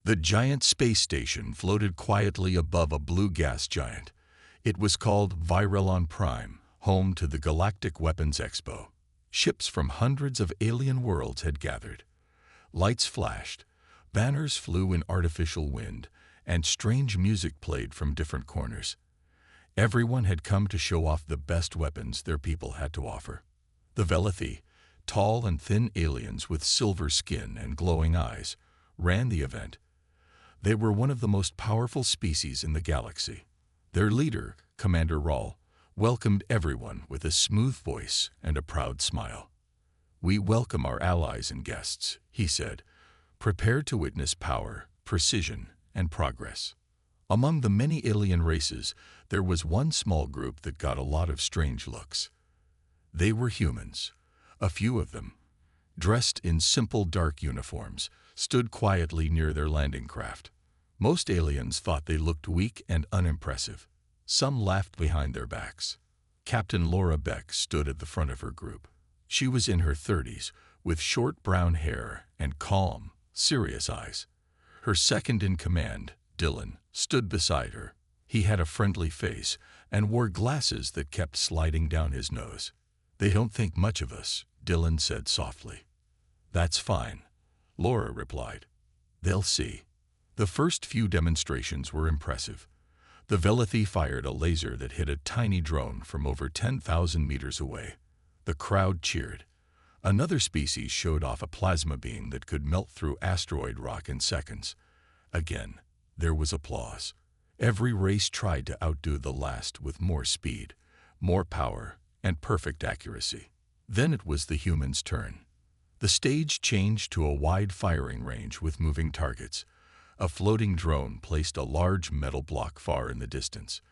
The giant space station floated quietly above a blue gas giant. It was called Virelon Prime, home to the Galactic Weapons Expo. Ships from hundreds of alien worlds had gathered. Lights flashed, banners flew in artificial wind, and strange music played from different corners. Everyone had come to show off the best weapons their people had to offer. The Velethi, tall and thin aliens with silver skin and glowing eyes, ran the event. They were one of the most powerful species in the galaxy. Their leader, Commander Rawl, welcomed everyone with a smooth voice and a proud smile. "We welcome our allies and guests," he said, prepared to witness power, precision, and progress. Among the many alien races, there was one small group that got a lot of strange looks. They were humans. A few of them, dressed in simple dark uniforms, stood quietly near their landing craft. Most aliens thought they looked weak and unimpressive. Some laughed behind their backs. Captain Laura Beck stood at the front of her group. She was in her 30s, with short brown hair and calm, serious eyes. Her second-in-command, Dylan, stood beside her. He had a friendly face and wore glasses that kept sliding down his nose. "They don't think much of us," Dylan said softly. "That's fine," Laura replied. "They'll see." The first few demonstrations were impressive. The Velethi fired a laser that hit a tiny drone from over 10,000 meters away. The crowd cheered. Another species showed off a plasma beam that could melt through asteroid rock in seconds. Again, there was applause. Every race tried to outdo the last with more speed, more power, and perfect accuracy. Then it was the humans' turn. The stage changed to a wide firing range with moving targets. A floating drone placed a large metal block far in the distance.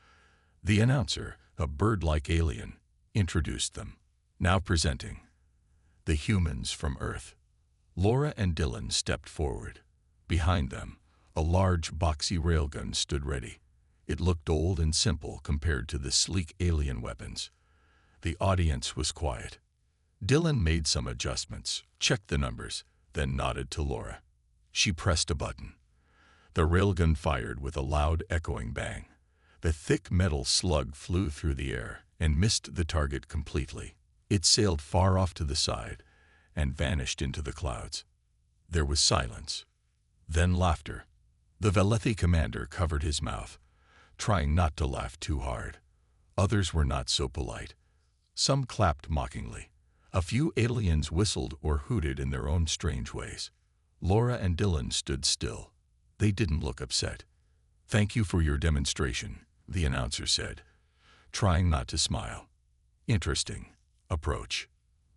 The announcer, a bird-like alien, introduced them. "Now presenting the humans from Earth." Laura and Dylan stepped forward. Behind them, a large boxy railgun stood ready. It looked old and simple compared to the sleek alien weapons. The audience was quiet. Dylan made some adjustments, checked the numbers, then nodded to Laura. She pressed a button. The railgun fired with a loud echoing bang. The thick metal slug flew through the air and missed the target completely. It sailed far off to the side and vanished into the clouds. There was silence. Then laughter. The Velethi commander covered his mouth, trying not to laugh too hard. Others were not so polite. Some clapped mockingly. A few aliens whistled or hooted in their own strange ways. Laura and Dylan stood still. They didn't look upset. "Thank you for your demonstration," the announcer said, trying not to smile. "Interesting approach."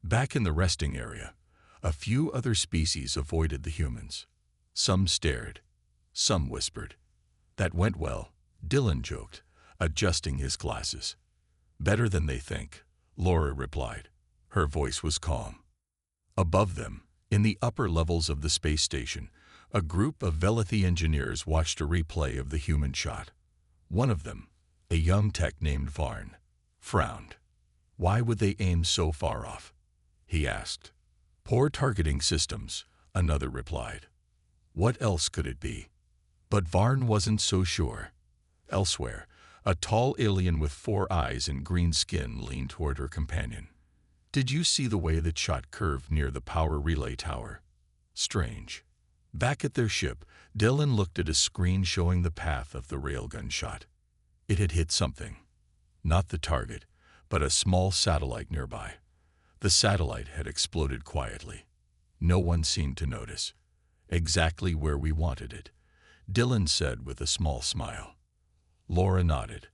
Back in the resting area, a few other species avoided the humans. Some stared. Some whispered. "That went well," Dylan joked, adjusting his glasses. "Better than they think," Laura replied. Her voice was calm. Above them, in the upper levels of the space station, a group of Velethi engineers watched a replay of the human shot. One of them, a young tech named Varn, frowned. "Why would they aim so far off?" he asked. "Poor targeting systems," another replied. "What else could it be?" But Varn wasn't so sure. Elsewhere, a tall alien with 4 eyes and green skin leaned toward her companion. "Did you see the way that shot curved near the power relay tower? Strange." Back at their ship, Dylan looked at a screen showing the path of the railgun shot. It had hit something. Not the target, but a small satellite nearby. The satellite had exploded quietly. No one seemed to notice. "Exactly where we wanted it," Dylan said with a small smile. Laura nodded.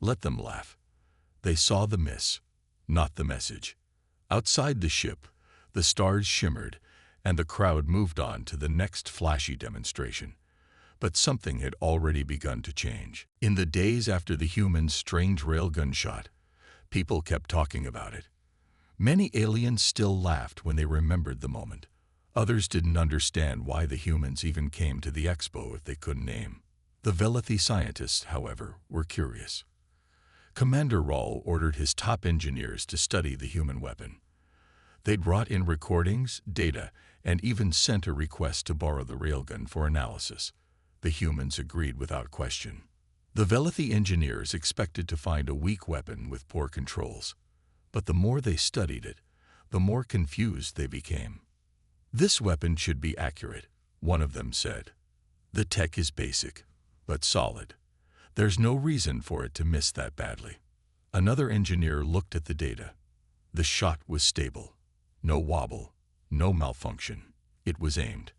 "Let them laugh. They saw the miss, not the message." Outside the ship, the stars shimmered, and the crowd moved on to the next flashy demonstration. But something had already begun to change. In the days after the humans' strange railgun shot, people kept talking about it. Many aliens still laughed when they remembered the moment. Others didn't understand why the humans even came to the expo if they couldn't aim. The Velethi scientists, however, were curious. Commander Rawl ordered his top engineers to study the human weapon. They'd brought in recordings, data, and even sent a request to borrow the railgun for analysis. The humans agreed without question. The Velethi engineers expected to find a weak weapon with poor controls. But the more they studied it, the more confused they became. "This weapon should be accurate," one of them said. "The tech is basic, but solid. There's no reason for it to miss that badly." Another engineer looked at the data. The shot was stable. No wobble, no malfunction. It was aimed.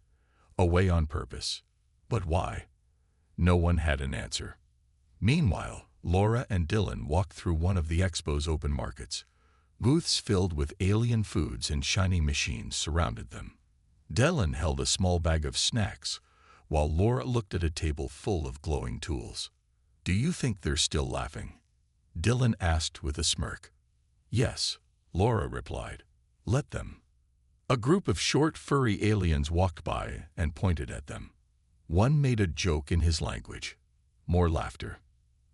Away on purpose. But why? No one had an answer. Meanwhile, Laura and Dylan walked through one of the expo's open markets. Booths filled with alien foods and shiny machines surrounded them. Dylan held a small bag of snacks, while Laura looked at a table full of glowing tools. "Do you think they're still laughing?" Dylan asked with a smirk. "Yes," Laura replied. "Let them." A group of short, furry aliens walked by and pointed at them. One made a joke in his language. More laughter.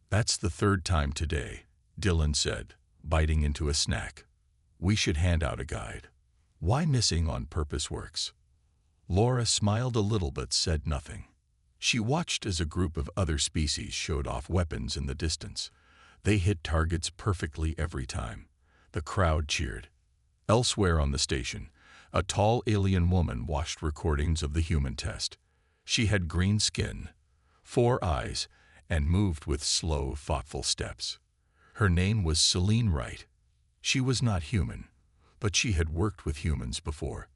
"That's the third time today," Dylan said, biting into a snack. "We should hand out a guide. Why missing on purpose works." Laura smiled a little but said nothing. She watched as a group of other species showed off weapons in the distance. They hit targets perfectly every time. The crowd cheered. Elsewhere on the station, a tall alien woman watched recordings of the human test. She had green skin, 4 eyes, and moved with slow, thoughtful steps. Her name was Celine Wright. She was not human, but she had worked with humans before.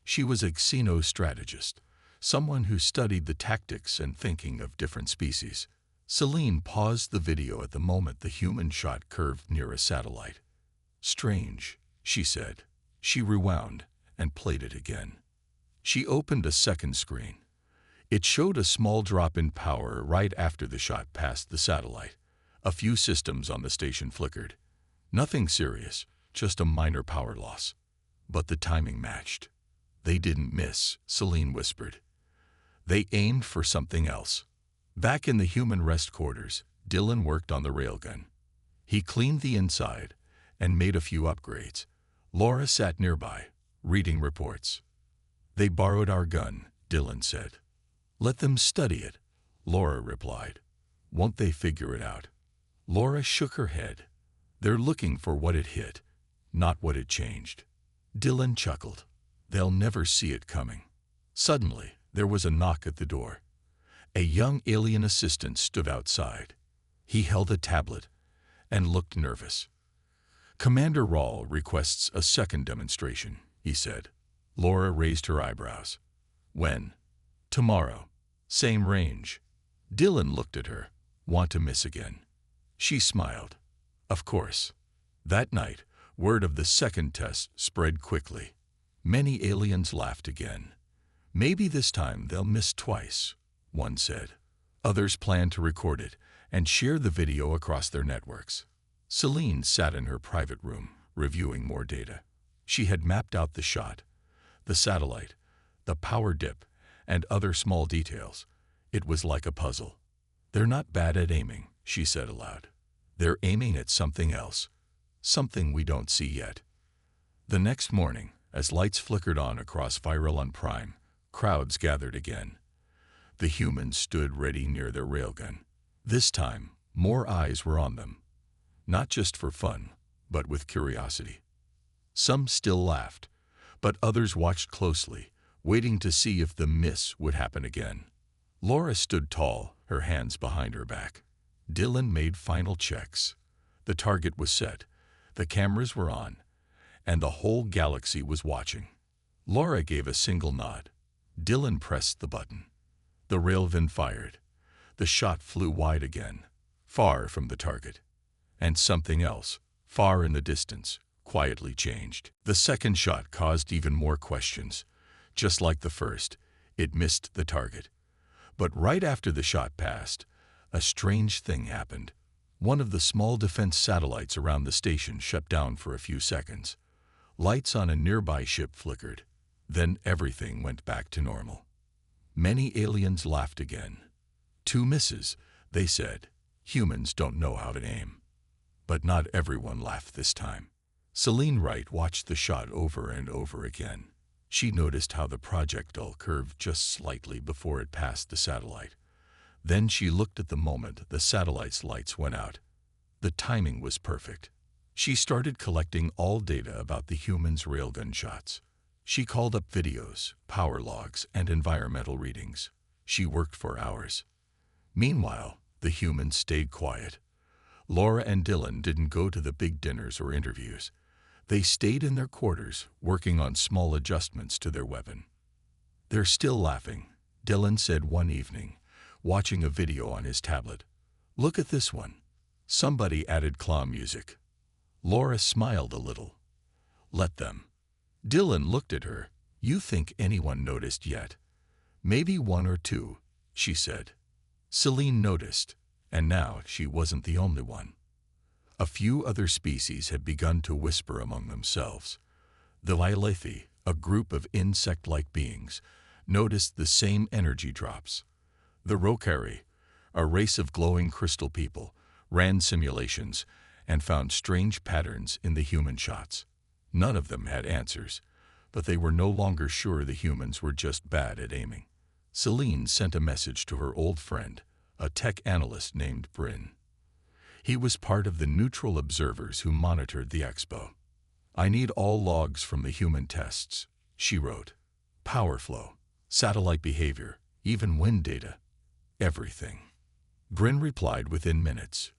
She was a xenostrategist, someone who studied the tactics and thinking of different species. Celine paused the video at the moment the human shot curved near a satellite. "Strange," she said. She rewound and played it again. She opened a second screen. It showed a small drop in power right after the shot passed the satellite. A few systems on the station flickered. Nothing serious, just a minor power loss. But the timing matched. "They didn't miss," Celine whispered. "They aimed for something else." Back in the human rest quarters, Dylan worked on the railgun. He cleaned the inside and made a few upgrades. Laura sat nearby, reading reports. "They borrowed our gun," Dylan said. "Let them study it," Laura replied. "Won't they figure it out?" Laura shook her head. "They're looking for what it hit, not what it changed." Dylan chuckled. "They'll never see it coming." Suddenly, there was a knock at the door. A young alien assistant stood outside. He held a tablet and looked nervous. "Commander Rawl requests a second demonstration," he said. Laura raised her eyebrows. "When?" "Tomorrow. Same range." Dylan looked at her. "Want to miss again?" She smiled. "Of course." That night, word of the second test spread quickly. Many aliens laughed again. "Maybe this time they'll miss twice," one said. Others planned to record it and share the video across their networks. Celine sat in her private room, reviewing more data. She had mapped out the shot, the satellite, the power dip, and other small details. It was like a puzzle. "They're not bad at aiming," she said aloud. "They're aiming at something else, something we don't see yet." The next morning, as lights flickered on across Virelon Prime, crowds gathered again. The humans stood ready near their railgun. This time, more eyes were on them. Not just for fun, but with curiosity. Some still laughed, but others watched closely, waiting to see if the miss would happen again. Laura stood tall, her hands behind her back. Dylan made final checks. The target was set, the cameras were on, and the whole galaxy was watching. Laura gave a single nod. Dylan pressed the button. The railgun fired. The shot flew wide again, far from the target. And something else, far in the distance, quietly changed. The second shot caused even more questions. Just like the first, it missed the target. But right after the shot passed, a strange thing happened. One of the small defense satellites around the station shut down for a few seconds. Lights on a nearby ship flickered. Then everything went back to normal. Many aliens laughed again. "Two misses," they said. "Humans don't know how to aim." But not everyone laughed this time. Celine Wright watched the shot over and over again. She noticed how the projectile curved just slightly before it passed the satellite. Then she looked at the moment the satellite's lights went out. The timing was perfect. She started collecting all data about the humans' railgun shots. She called up videos, power logs, and environmental readings. She worked for hours. Meanwhile, the humans stayed quiet. Laura and Dylan didn't go to the big dinners or interviews. They stayed in their quarters, working on small adjustments to their weapon. "They're still laughing," Dylan said one evening, watching a video on his tablet. "Look at this one." Somebody added clown music. Laura smiled a little. "Let them." Dylan looked at her. "You think anyone noticed yet?" "Maybe one or two," she said. Celine noticed, and now she wasn't the only one. A few other species had begun to whisper among themselves. The Lilithi, a group of insect-like beings, noticed the same energy drops. The Rokari, a race of glowing crystal people, ran simulations and found strange patterns in the human shots. None of them had answers, but they were no longer sure the humans were just bad at aiming. Celine sent a message to her old friend, a tech analyst named Bryn. He was part of the neutral observers who monitored the expo. "I need all logs from the human tests," she wrote. "Power flow, satellite behavior, even wind data. Everything." Bryn replied within minutes.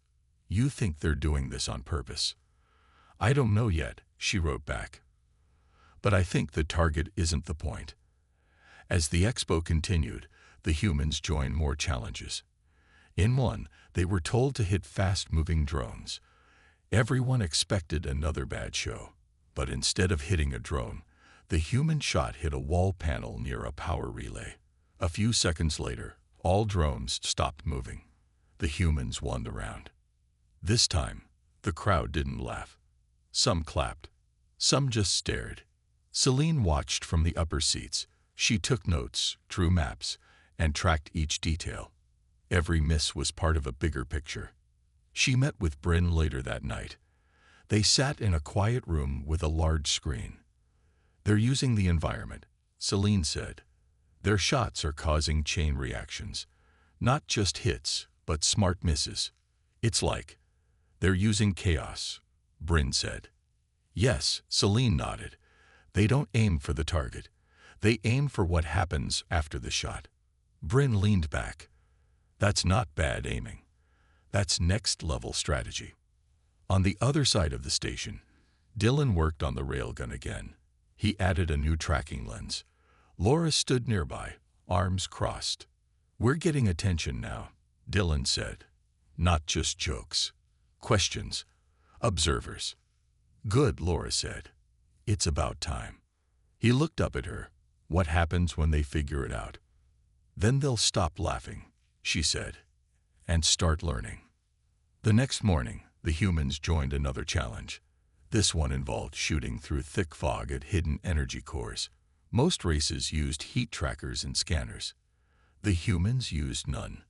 "You think they're doing this on purpose?" "I don't know yet," she wrote back. "But I think the target isn't the point." As the expo continued, the humans joined more challenges. In one, they were told to hit fast-moving drones. Everyone expected another bad show, but instead of hitting a drone, the human shot hit a wall panel near a power relay. A few seconds later, all drones stopped moving. The humans won the round. This time, the crowd didn't laugh. Some clapped. Some just stared. Celine watched from the upper seats. She took notes, drew maps, and tracked each detail. Every miss was part of a bigger picture. She met with Bryn later that night. They sat in a quiet room with a large screen. "They're using the environment," Celine said. "Their shots are causing chain reactions. Not just hits, but smart misses. It's like they're using chaos," Bryn said. "Yes," Celine nodded. "They don't aim for the target. They aim for what happens after the shot." Bryn leaned back. "That's not bad aiming. That's next-level strategy." On the other side of the station, Dylan worked on the railgun again. He added a new tracking lens. Laura stood nearby, arms crossed. "We're getting attention now," Dylan said. "Not just jokes. Questions. Observers." "Good," Laura said. "It's about time." He looked up at her. "What happens when they figure it out?" "Then they'll stop laughing," she said, "and start learning." The next morning, the humans joined another challenge. This one involved shooting through thick fog at hidden energy cores. Most races used heat trackers and scanners. The humans used none.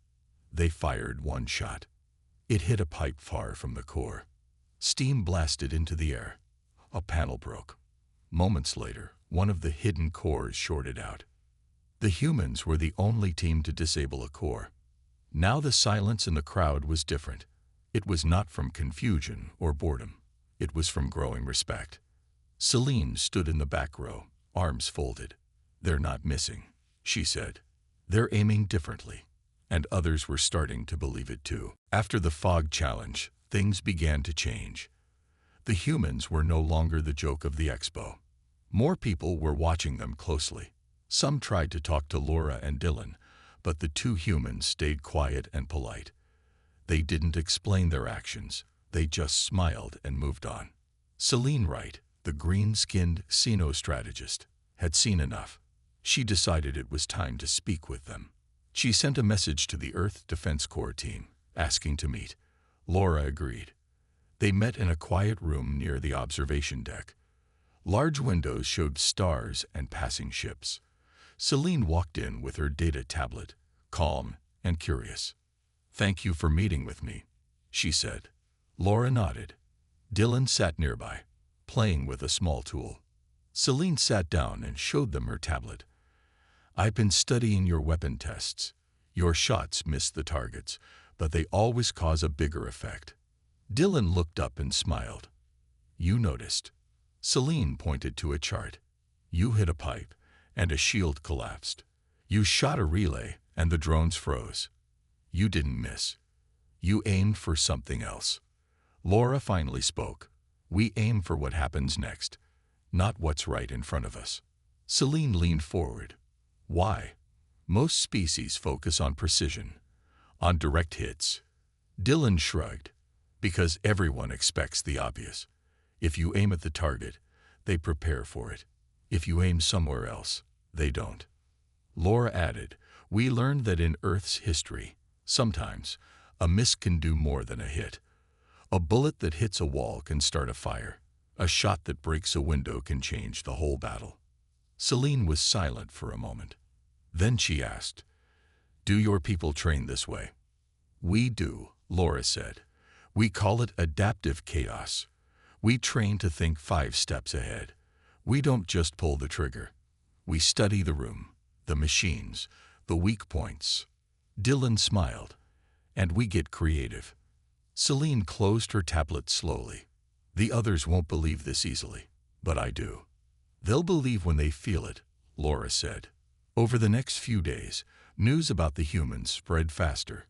They fired one shot. It hit a pipe far from the core. Steam blasted into the air. A panel broke. Moments later, one of the hidden cores shorted out. The humans were the only team to disable a core. Now the silence in the crowd was different. It was not from confusion or boredom. It was from growing respect. Celine stood in the back row, arms folded. "They're not missing," she said. "They're aiming differently." And others were starting to believe it too. After the fog challenge, things began to change. The humans were no longer the joke of the expo. More people were watching them closely. Some tried to talk to Laura and Dylan, but the two humans stayed quiet and polite. They didn't explain their actions. They just smiled and moved on. Celine Wright, the green-skinned xenostrategist, had seen enough. She decided it was time to speak with them. She sent a message to the Earth Defense Corps team, asking to meet. Laura agreed. They met in a quiet room near the observation deck. Large windows showed stars and passing ships. Celine walked in with her data tablet, calm and curious. "Thank you for meeting with me," she said. Laura nodded. Dylan sat nearby. playing with a small tool. Celine sat down and showed them her tablet. "I've been studying your weapon tests. Your shots miss the targets, but they always cause a bigger effect." Dylan looked up and smiled. "You noticed." Celine pointed to a chart. "You hit a pipe, and a shield collapsed. You shot a relay, and the drones froze. You didn't miss. You aimed for something else." Laura finally spoke. "We aim for what happens next, not what's right in front of us." Celine leaned forward. "Why?" "Most species focus on precision, on direct hits." Dylan shrugged. "Because everyone expects the obvious. If you aim at the target, they prepare for it. If you aim somewhere else, they don't." Laura added, "We learned that in Earth's history, sometimes, a miss can do more than a hit. A bullet that hits a wall can start a fire. A shot that breaks a window can change the whole battle." Celine was silent for a moment. Then she asked, "Do your people train this way?" "We do," Laura said. "We call it adaptive chaos. We train to think 5 steps ahead. We don't just pull the trigger. We study the room, the machines, the weak points." Dylan smiled. "And we get creative." Celine closed her tablet slowly. "The others won't believe this easily, but I do." "They'll believe when they feel it," Laura said. Over the next few days, news about the humans spread faster.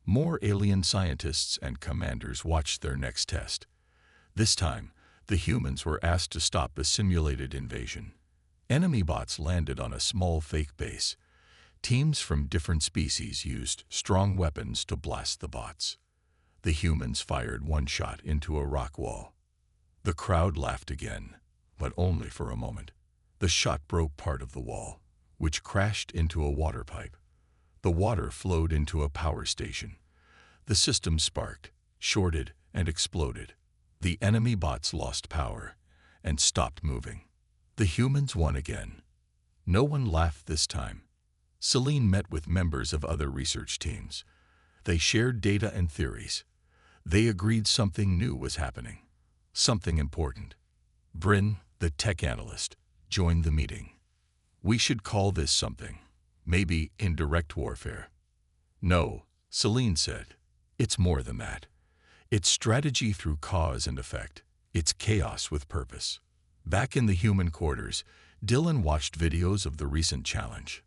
More alien scientists and commanders watched their next test. This time, the humans were asked to stop a simulated invasion. Enemy bots landed on a small fake base. Teams from different species used strong weapons to blast the bots. The humans fired one shot into a rock wall. The crowd laughed again, but only for a moment. The shot broke part of the wall, which crashed into a water pipe. The water flowed into a power station. The system sparked, shorted, and exploded. The enemy bots lost power and stopped moving. The humans won again. No one laughed this time. Celine met with members of other research teams. They shared data and theories. They agreed something new was happening, something important. Bryn, the tech analyst, joined the meeting. "We should call this something, maybe indirect warfare." "No," Celine said. "It's more than that. It's strategy through cause and effect. It's chaos with purpose." Back in the human quarters, Dylan watched videos of the recent challenge.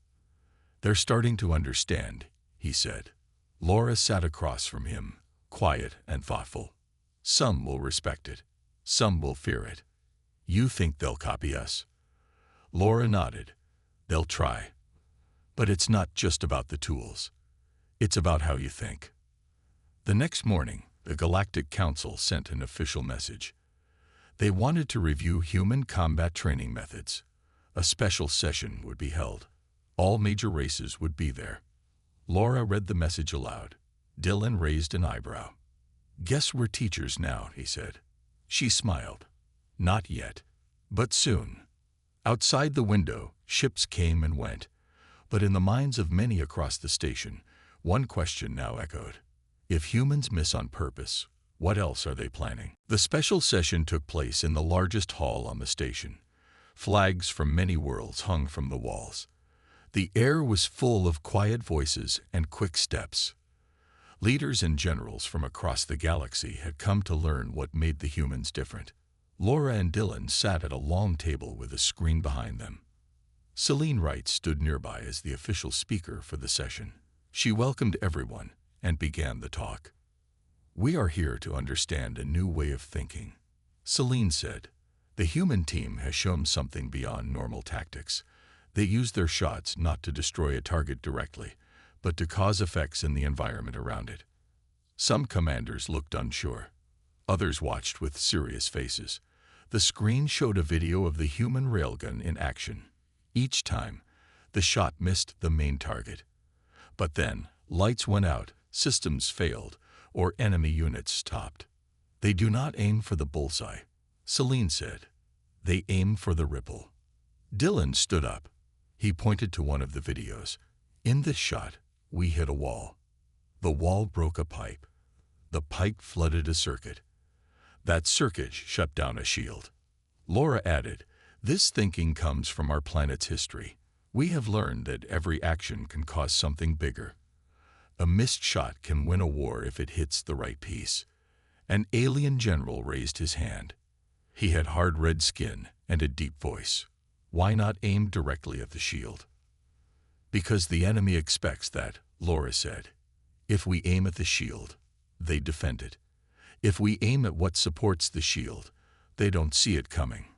"They're starting to understand," he said. Laura sat across from him, quiet and thoughtful. "Some will respect it. Some will fear it." "You think they'll copy us?" Laura nodded. "They'll try. But it's not just about the tools. It's about how you think." The next morning, the Galactic Council sent an official message. They wanted to review human combat training methods. A special session would be held. All major races would be there. Laura read the message aloud. Dylan raised an eyebrow. "Guess we're teachers now," he said. She smiled. "Not yet. But soon." Outside the window, ships came and went. But in the minds of many across the station, one question now echoed. If humans miss on purpose, what else are they planning? The special session took place in the largest hall on the station. Flags from many worlds hung from the walls. The air was full of quiet voices and quick steps. Leaders and generals from across the galaxy had come to learn what made the humans different. Laura and Dylan sat at a long table with a screen behind them. Celine Wright stood nearby as the official speaker for the session. She welcomed everyone and began the talk. "We are here to understand a new way of thinking," Celine said. "The human team has shown something beyond normal tactics. They use their shots not to destroy a target directly, but to cause effects in the environment around it." Some commanders looked unsure. Others watched with serious faces. The screen showed a video of the human railgun in action. Each time, the shot missed the main target. But then, lights went out, systems failed, or enemy units stopped. "They do not aim for the bullseye," Celine said. "They aim for the ripple." Dylan stood up. He pointed to one of the videos. "In this shot, we hit a wall. The wall broke a pipe. The pipe flooded a circuit. That circuit shut down a shield. Laura added, "This thinking comes from our planet's history. We have learned that every action can cause something bigger. A missed shot can win a war if it hits the right piece." An alien general raised his hand. He had hard red skin and a deep voice. "Why not aim directly at the shield?" "Because the enemy expects that," Laura said. "If we aim at the shield, they defend it. If we aim at what supports the shield, they don't see it coming."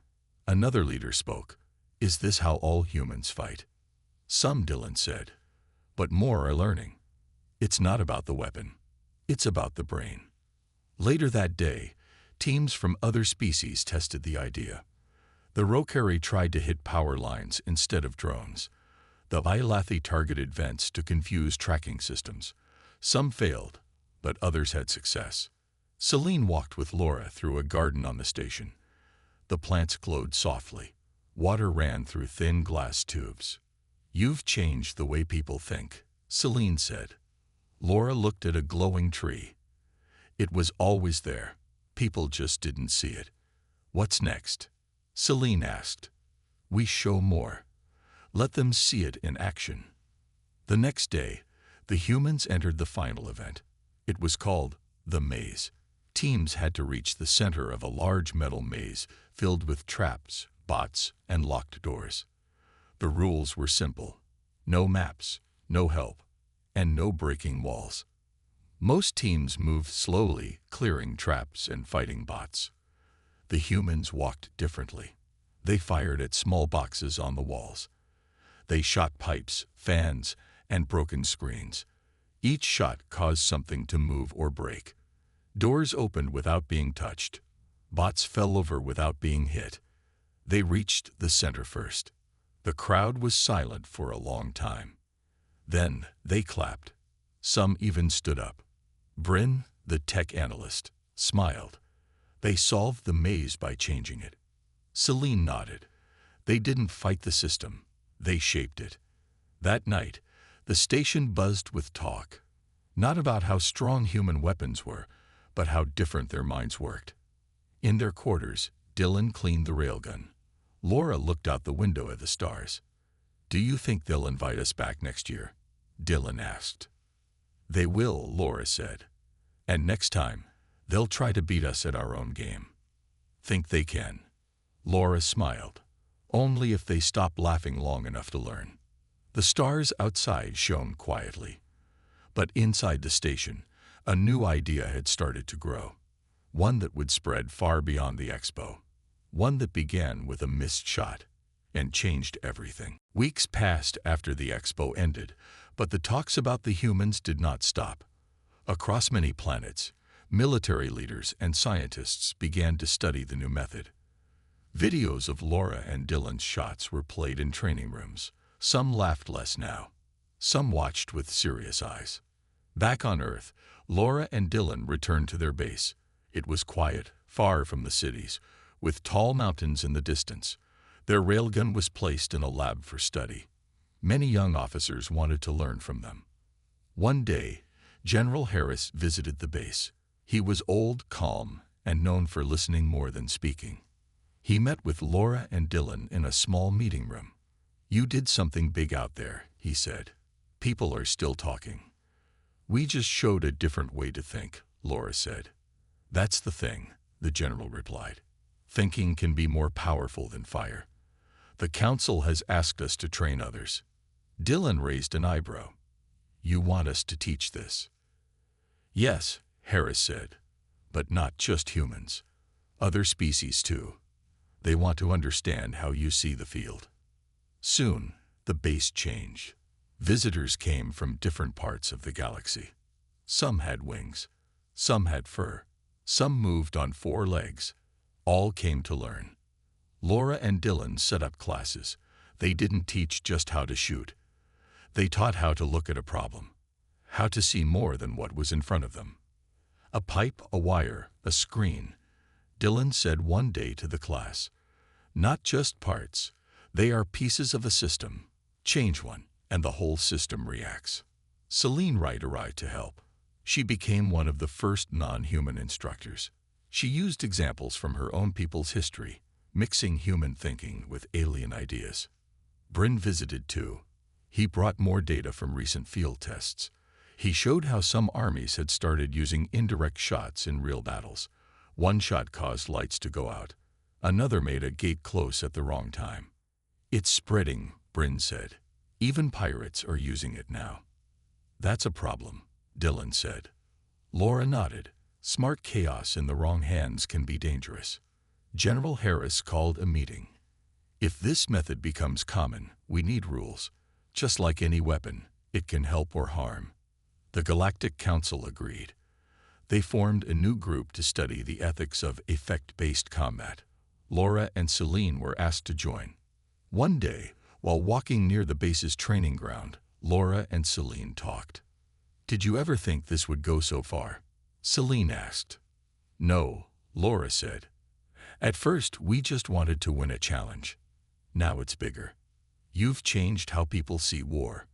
Another leader spoke. "Is this how all humans fight?" "Some," Dylan said. "But more are learning. It's not about the weapon. It's about the brain." Later that day, teams from other species tested the idea. The Rokari tried to hit power lines instead of drones. The Vialathi targeted vents to confuse tracking systems. Some failed, but others had success. Celine walked with Laura through a garden on the station. The plants glowed softly. Water ran through thin glass tubes. "You've changed the way people think," Celine said. Laura looked at a glowing tree. It was always there. People just didn't see it. "What's next?" Celine asked. "We show more. Let them see it in action." The next day, the humans entered the final event. It was called the Maze. Teams had to reach the center of a large metal maze filled with traps, bots, and locked doors. The rules were simple. No maps, no help, and no breaking walls. Most teams moved slowly, clearing traps and fighting bots. The humans walked differently. They fired at small boxes on the walls. They shot pipes, fans, and broken screens. Each shot caused something to move or break. Doors opened without being touched. Bots fell over without being hit. They reached the center first. The crowd was silent for a long time. Then they clapped. Some even stood up. Bryn, the tech analyst, smiled. They solved the maze by changing it. Celine nodded. They didn't fight the system. They shaped it. That night, the station buzzed with talk. Not about how strong human weapons were, but how different their minds worked. In their quarters, Dylan cleaned the railgun. Laura looked out the window at the stars. "Do you think they'll invite us back next year?" Dylan asked. "They will," Laura said. "And next time, they'll try to beat us at our own game." "Think they can?" Laura smiled. "Only if they stop laughing long enough to learn." The stars outside shone quietly. But inside the station, a new idea had started to grow. One that would spread far beyond the expo. One that began with a missed shot and changed everything. Weeks passed after the expo ended, but the talks about the humans did not stop. Across many planets, military leaders and scientists began to study the new method. Videos of Laura and Dylan's shots were played in training rooms. Some laughed less now. Some watched with serious eyes. Back on Earth, Laura and Dylan returned to their base. It was quiet, far from the cities, with tall mountains in the distance. Their railgun was placed in a lab for study. Many young officers wanted to learn from them. One day, General Harris visited the base. He was old, calm, and known for listening more than speaking. He met with Laura and Dylan in a small meeting room. "You did something big out there," he said. "People are still talking." "We just showed a different way to think," Laura said. "That's the thing," the general replied. "Thinking can be more powerful than fire. The council has asked us to train others." Dylan raised an eyebrow. "You want us to teach this?" "Yes," Harris said, "but not just humans. Other species too. They want to understand how you see the field." Soon, the base changed. Visitors came from different parts of the galaxy. Some had wings. Some had fur. Some moved on 4 legs. All came to learn. Laura and Dylan set up classes. They didn't teach just how to shoot. They taught how to look at a problem, how to see more than what was in front of them. A pipe, a wire, a screen. Dylan said one day to the class, "Not just parts. They are pieces of a system. Change one, and the whole system reacts." Celine Wright arrived to help. She became one of the first non-human instructors. She used examples from her own people's history, mixing human thinking with alien ideas. Bryn visited too. He brought more data from recent field tests. He showed how some armies had started using indirect shots in real battles. One shot caused lights to go out. Another made a gate close at the wrong time. "It's spreading," Bryn said. "Even pirates are using it now." "That's a problem," Dylan said. Laura nodded. "Smart chaos in the wrong hands can be dangerous." General Harris called a meeting. "If this method becomes common, we need rules. Just like any weapon, it can help or harm." The Galactic Council agreed. They formed a new group to study the ethics of effect-based combat. Laura and Celine were asked to join. One day, while walking near the base's training ground, Laura and Celine talked. "Did you ever think this would go so far?" Celine asked. "No," Laura said. "At first, we just wanted to win a challenge. Now it's bigger. You've changed how people see war."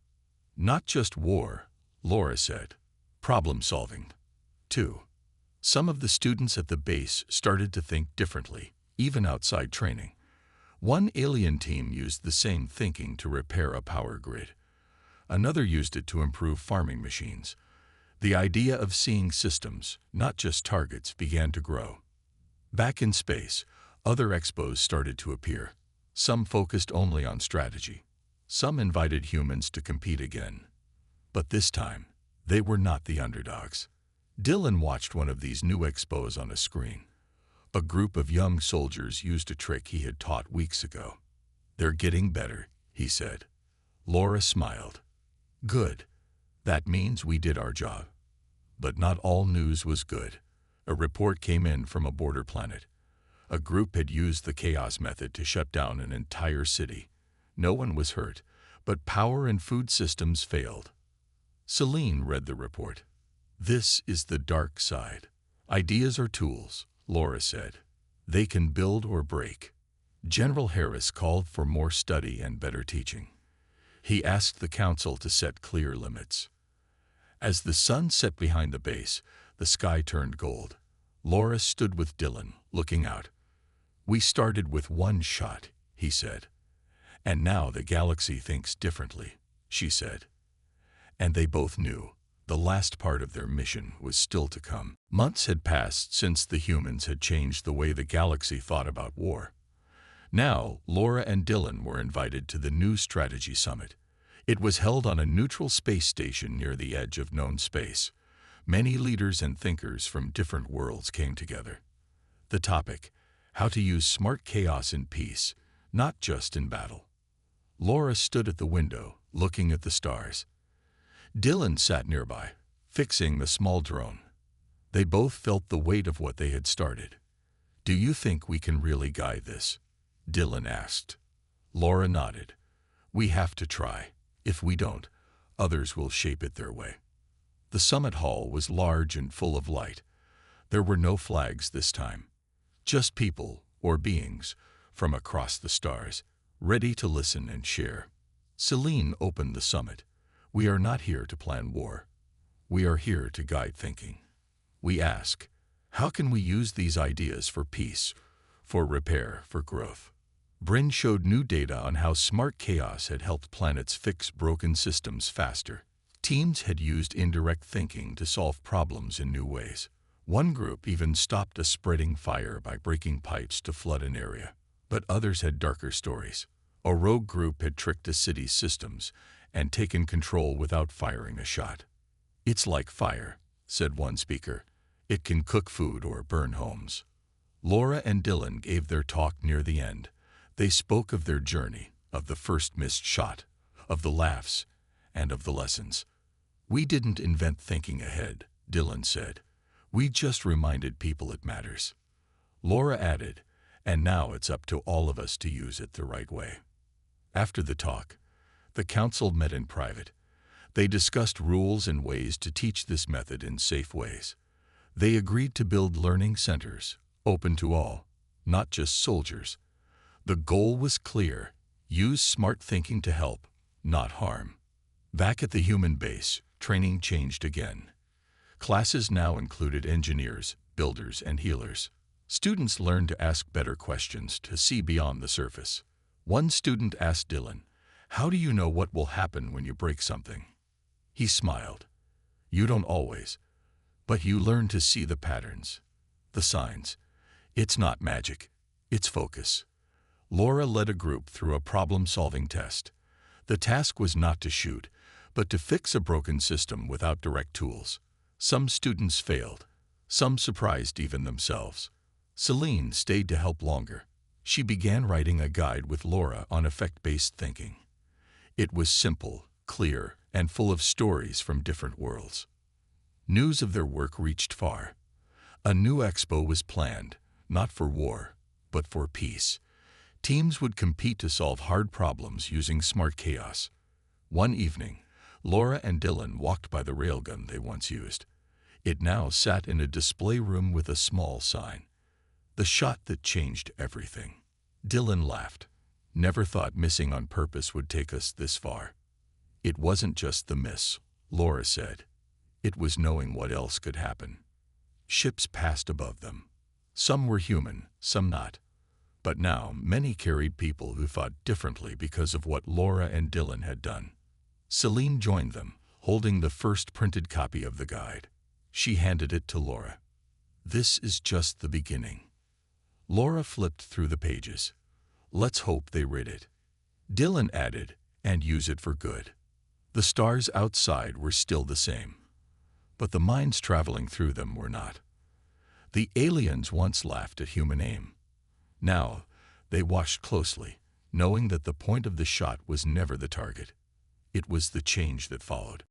"Not just war," Laura said. "Problem solving, too." Some of the students at the base started to think differently, even outside training. One alien team used the same thinking to repair a power grid. Another used it to improve farming machines. The idea of seeing systems, not just targets, began to grow. Back in space, other expos started to appear. Some focused only on strategy. Some invited humans to compete again. But this time, they were not the underdogs. Dylan watched one of these new expos on a screen. A group of young soldiers used a trick he had taught weeks ago. "They're getting better," he said. Laura smiled. "Good. That means we did our job." But not all news was good. A report came in from a border planet. A group had used the chaos method to shut down an entire city. No one was hurt, but power and food systems failed. Celine read the report. "This is the dark side. Ideas are tools," Laura said. "They can build or break." General Harris called for more study and better teaching. He asked the council to set clear limits. As the sun set behind the base, the sky turned gold. Laura stood with Dylan, looking out. "We started with one shot," he said. "And now the galaxy thinks differently," she said. And they both knew the last part of their mission was still to come. Months had passed since the humans had changed the way the galaxy thought about war. Now, Laura and Dylan were invited to the new strategy summit. It was held on a neutral space station near the edge of known space. Many leaders and thinkers from different worlds came together. The topic: how to use smart chaos in peace, not just in battle. Laura stood at the window, looking at the stars. Dylan sat nearby, fixing the small drone. They both felt the weight of what they had started. "Do you think we can really guide this?" Dylan asked. Laura nodded. "We have to try. If we don't, others will shape it their way." The summit hall was large and full of light. There were no flags this time. Just people, or beings, from across the stars, ready to listen and share. Celine opened the summit. "We are not here to plan war. We are here to guide thinking. We ask, how can we use these ideas for peace, for repair, for growth?" Bryn showed new data on how smart chaos had helped planets fix broken systems faster. Teams had used indirect thinking to solve problems in new ways. One group even stopped a spreading fire by breaking pipes to flood an area. But others had darker stories. A rogue group had tricked a city's systems and taken control without firing a shot. "It's like fire," said one speaker. "It can cook food or burn homes." Laura and Dylan gave their talk near the end. They spoke of their journey, of the first missed shot, of the laughs, and of the lessons. "We didn't invent thinking ahead," Dylan said. "We just reminded people it matters." Laura added, "And now it's up to all of us to use it the right way." After the talk, the council met in private. They discussed rules and ways to teach this method in safe ways. They agreed to build learning centers, open to all, not just soldiers. The goal was clear: use smart thinking to help, not harm. Back at the human base, training changed again. Classes now included engineers, builders, and healers. Students learned to ask better questions to see beyond the surface. One student asked Dylan, "How do you know what will happen when you break something?" He smiled. "You don't always, but you learn to see the patterns, the signs. It's not magic, it's focus." Laura led a group through a problem-solving test. The task was not to shoot, but to fix a broken system without direct tools. Some students failed. Some surprised even themselves. Celine stayed to help longer. She began writing a guide with Laura on effect-based thinking. It was simple, clear, and full of stories from different worlds. News of their work reached far. A new expo was planned, not for war, but for peace. Teams would compete to solve hard problems using smart chaos. One evening, Laura and Dylan walked by the railgun they once used. It now sat in a display room with a small sign. The shot that changed everything. Dylan laughed. "Never thought missing on purpose would take us this far." "It wasn't just the miss," Laura said. "It was knowing what else could happen." Ships passed above them. Some were human, some not. But now many carried people who thought differently because of what Laura and Dylan had done. Celine joined them, holding the first printed copy of the guide. She handed it to Laura. "This is just the beginning." Laura flipped through the pages. "Let's hope they read it." Dylan added, "And use it for good." The stars outside were still the same, but the minds traveling through them were not. The aliens once laughed at human aim. Now, they watched closely, knowing that the point of the shot was never the target. It was the change that followed.